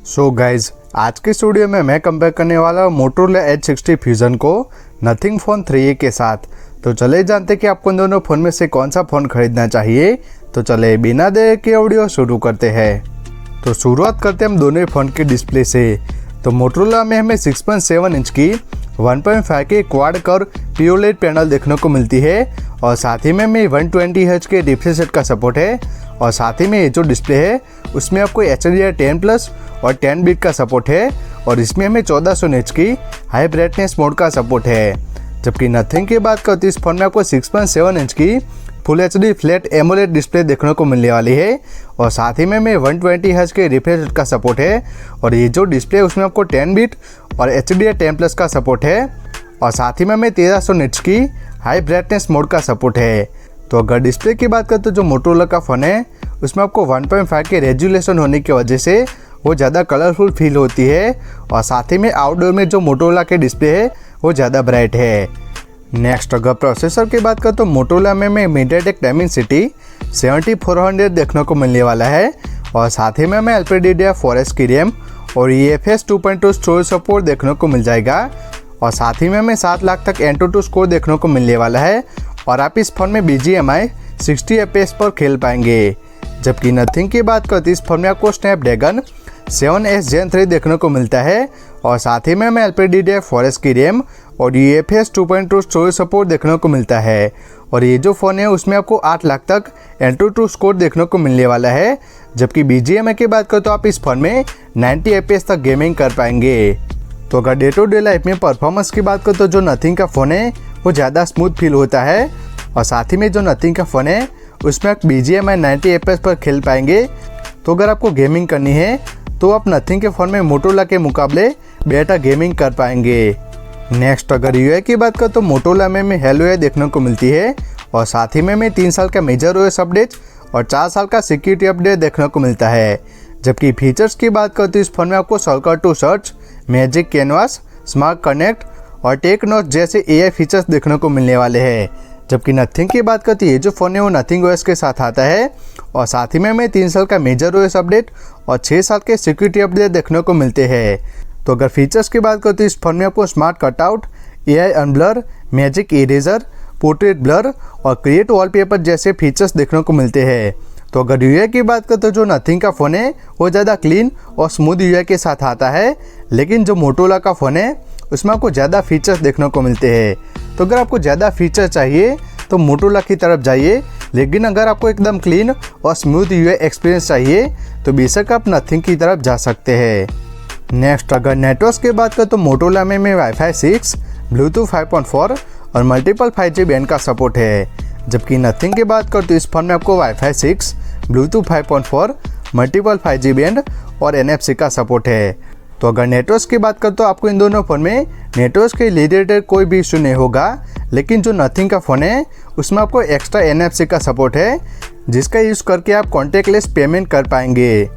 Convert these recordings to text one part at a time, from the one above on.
So guys आज के studio में मैं कंपेयर करने वाला हूँ मोटोरोला H60 फ्यूजन को नथिंग फ़ोन 3A के साथ। तो चले जानते कि आपको इन दोनों फ़ोन में से कौन सा फ़ोन खरीदना चाहिए। तो चले बिना देर के ऑडियो शुरू करते हैं। तो शुरुआत करते हैं हम दोनों फ़ोन के डिस्प्ले से। तो मोटोरोला में हमें 6.7 इंच की 1.5 के क्वाड कर्व POLED पैनल देखने को मिलती है और साथ ही में हमें 120Hz के रिफ्रेश रेट का सपोर्ट है और साथ ही में ये जो डिस्प्ले है उसमें आपको HDR10+ और 10 बिट का सपोर्ट है और इसमें हमें 1400 निट्स की हाई ब्राइटनेस मोड का सपोर्ट है। जबकि नथिंग की बात करते इस फोन में आपको 6.7 इंच की full HD flat AMOLED display देखने को मिलने वाली है और साथ ही में हमें 120Hz के रिफ्रेश रेट का सपोर्ट है और ये जो डिस्प्ले है उसमें आपको 10 बिट और HDR10+ का सपोर्ट है और साथ ही में हमें 1300 निट्स की हाई ब्राइटनेस मोड का सपोर्ट है। तो अगर डिस्प्ले की बात करें तो जो मोटोरोला का फ़ोन है उसमें आपको 1.5 के रेजोल्यूशन होने की वजह से वो ज़्यादा कलरफुल फील होती है और साथ ही में आउटडोर में जो मोटोरोला के डिस्प्ले है वो ज़्यादा ब्राइट है। नेक्स्ट अगर प्रोसेसर की बात करें तो मोटोरोला में हमें मीडियाटेक डायमेंसिटी 7400 देखने को मिलने वाला है और साथ ही में हमें LPDDR4X की रैम और UFS 2.2 स्टोरेज सपोर्ट देखने को मिल जाएगा और साथ ही में हमें 7 लाख तक Antutu स्कोर देखने को मिलने वाला है और आप इस फोन में BGMI 60 FPS पर खेल पाएंगे। जबकि नथिंग की बात करते इस फोन में आपको स्नैपड्रैगन 7S Gen 3 देखने को मिलता है और साथ ही में हमें LPDDR4X की रैम और UFS 2.2 स्टोरेज सपोर्ट देखने को मिलता है और ये जो फ़ोन है उसमें आपको 8 लाख तक Antutu स्कोर देखने को मिलने वाला है। जबकि BGMI की बात करें तो आप इस फ़ोन में 90 FPS तक गेमिंग कर पाएंगे। तो अगर डे टू डे लाइफ में परफॉर्मेंस की बात करें तो जो नथिंग का फ़ोन है वो ज़्यादा स्मूथ फील होता है और साथ ही में जो नथिंग का फ़ोन है उसमें आप BGMI 90 FPS पर खेल पाएंगे। तो अगर आपको गेमिंग करनी है तो आप नथिंग के फ़ोन में मोटोरोला के मुकाबले बेहतर गेमिंग कर पाएंगे। नेक्स्ट अगर UI की बात करें तो मोटोरोला में हमें हेलो UI देखने को मिलती है और साथ ही में हमें 3 साल का मेजर OS अपडेट और 4 साल का सिक्योरिटी अपडेट देखने को मिलता है। जबकि फीचर्स की बात करते तो इस फोन में आपको shortcut to search, magic canvas, smart connect और टेक नोट जैसे AI फीचर्स देखने को मिलने वाले हैं। जबकि नथिंग की बात करते ये जो फ़ोन है वो नथिंग OS के साथ आता है और साथ ही में हमें 3 साल का मेजर OS अपडेट और 6 साल के सिक्योरिटी अपडेट देखने को मिलते हैं। तो अगर फीचर्स की बात करते इस फोन में आपको smart cutout, AI unblur, magic eraser, portrait blur और क्रिएट वॉलपेपर जैसे फीचर्स देखने को मिलते हैं। तो अगर UI की बात करें तो जो नथिंग का फ़ोन है वो ज़्यादा क्लीन और स्मूथ UI के साथ आता है, लेकिन जो मोटोरोला का फ़ोन है उसमें आपको ज़्यादा फीचर्स देखने को मिलते हैं। तो अगर आपको ज़्यादा फीचर चाहिए तो मोटोरोला की तरफ जाइए, लेकिन अगर आपको एकदम क्लीन और स्मूथ UI एक्सपीरियंस चाहिए तो बेशक आप नथिंग की तरफ जा सकते हैं। नेक्स्ट अगर नेटवर्क की बात करें तो मोटोरोला में Wi-Fi 6, ब्लूटूथ 5.4 और मल्टीपल 5G बैंड का सपोर्ट है। जबकि नथिंग की बात करें तो इस फोन में आपको Wi-Fi 6, Bluetooth 5.4, multiple 5G band और NFC का सपोर्ट है। तो अगर नेटवर्क की बात करें तो आपको इन दोनों फ़ोन में नेटवर्क के रिलेटेड कोई भी इशू नहीं होगा, लेकिन जो नथिंग का फ़ोन है उसमें आपको एक्स्ट्रा NFC का सपोर्ट है जिसका यूज़ करके आप कॉन्टैक्टलेस पेमेंट कर पाएंगे।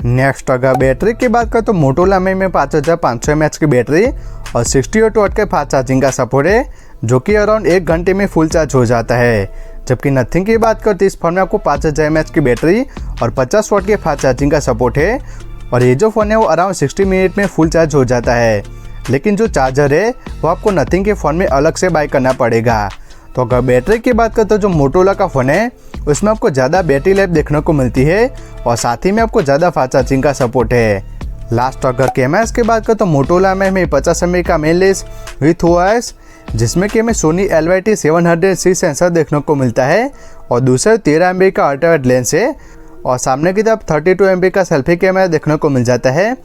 नेक्स्ट अगर बैटरी की बात करें तो मोटोरोला में 5500 mAh की बैटरी और 68 वाट के फास्ट चार्जिंग का सपोर्ट है जो कि अराउंड 1 घंटे में फुल चार्ज हो जाता है। जबकि नथिंग की बात करते इस फोन में आपको 5000 mAh की बैटरी और 50 वाट के फास्ट चार्जिंग का सपोर्ट है और ये जो फ़ोन है वो अराउंड 60 मिनट में फुल चार्ज हो जाता है, लेकिन जो चार्जर है वो आपको नथिंग के फ़ोन में अलग से बाय करना पड़ेगा। तो अगर बैटरी की बात करें तो जो मोटोरोला का फ़ोन है उसमें आपको ज़्यादा बैटरी लाइफ देखने को मिलती है और साथ ही में आपको ज़्यादा फास्ट चार्जिंग का सपोर्ट है। लास्ट अगर कैमरास की बात करें तो मोटोरोला में हमें 50 MP का मेन लेंस विथ OIS जिसमें कि हमें सोनी LYT700C सेंसर देखने को मिलता है और दूसरा 13 MP का अल्ट्रा वाइड लेंस है और सामने की तरफ 32 MP का सेल्फी कैमरा देखने को मिल जाता है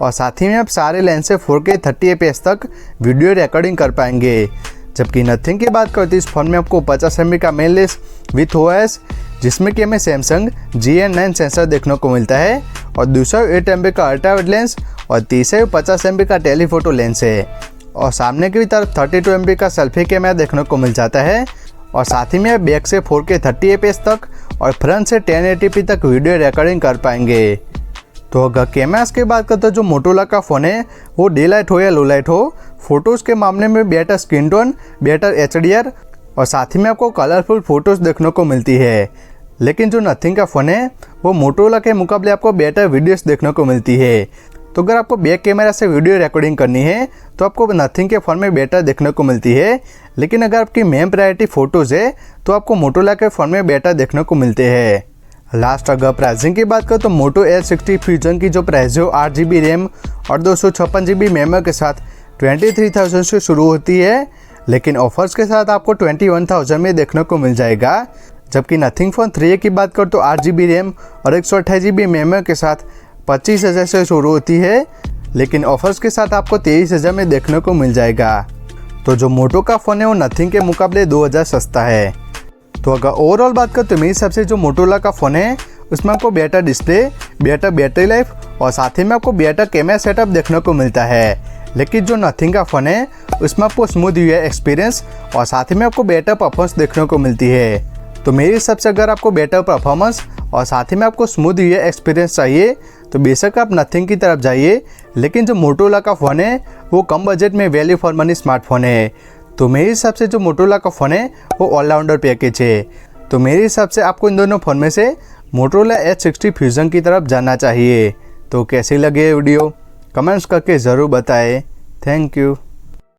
और साथ ही में आप सारे लेंस से 4K 30 FPS तक वीडियो रिकॉर्डिंग कर पाएंगे। जबकि नथिंग की बात करते इस फोन में आपको 50 MP का मेन लेंस विथ OIS जिसमें कि हमें सैमसंग GN9 सेंसर देखने को मिलता है और दूसरा 8 MP का अल्ट्रा वाइड लेंस और तीसरा 50 MP का टेलीफोटो लेंस है और सामने की तरफ 32 MP का सेल्फी कैमरा देखने को मिल जाता है और साथ ही में बैक से 4K 30 FPS तक और फ्रंट से 1080p तक वीडियो रिकॉर्डिंग कर पाएंगे। तो अगर कैमरास की बात करते जो मोटोरोला का फ़ोन है वो डे लाइट हो या लो लाइट हो, फोटोज़ के मामले में better screen tone, better HDR और साथ ही में आपको कलरफुल फोटोज़ देखने को मिलती है। लेकिन जो नथिंग का फ़ोन है वो मोटोरोला के मुकाबले आपको बेटर वीडियोस देखने को मिलती है। तो अगर आपको बैक कैमरा से वीडियो रिकॉर्डिंग करनी है तो आपको नथिंग के फ़ोन में बेटर देखने को मिलती है, लेकिन अगर आपकी मेन प्रायोरिटी फ़ोटोज़ है तो आपको मोटोरोला के फ़ोन में बेटर देखने को मिलते हैं। लास्ट अगर प्राइसिंग की बात करें तो मोटो H60 फ्यूजन की जो प्राइस है 8GB रैम और 256GB मेमोरी के साथ 23,000 से शुरू होती है, लेकिन ऑफर्स के साथ आपको 21,000 में देखने को मिल जाएगा। जबकि नथिंग फ़ोन 3A की बात करें तो 8GB रैम और 128GB मेमोरी के साथ 25,000 से शुरू होती है, लेकिन ऑफर्स के साथ आपको 23,000 में देखने को मिल जाएगा। तो जो मोटो का फ़ोन है वो नथिंग के मुकाबले 2,000 सस्ता है। तो अगर ओवरऑल बात करें तो मेरे हिसाब से जो मोटोरोला का फ़ोन है उसमें आपको better display, better battery life और साथ ही में आपको बेटर कैमरा सेटअप देखने को मिलता है, लेकिन जो नथिंग का फ़ोन है उसमें आपको स्मूथ यूआई एक्सपीरियंस और साथ ही में आपको बेटर परफॉर्मेंस देखने को मिलती है। तो मेरे हिसाब से अगर आपको बेटर परफॉर्मेंस और साथ ही में आपको स्मूथ यूआई एक्सपीरियंस चाहिए तो बेशक आप नथिंग की तरफ जाइए, लेकिन जो मोटोरोला का फ़ोन है वो कम बजट में वैल्यू फॉर मनी स्मार्टफोन है। तो मेरे हिसाब से जो मोटोरोला का फ़ोन है वो ऑलराउंडर पैकेज है। तो मेरे हिसाब से आपको इन दोनों फ़ोन में से मोटोरोला H60 फ्यूजन की तरफ जाना चाहिए। तो कैसी लगे वीडियो कमेंट्स करके ज़रूर बताएं। Thank you.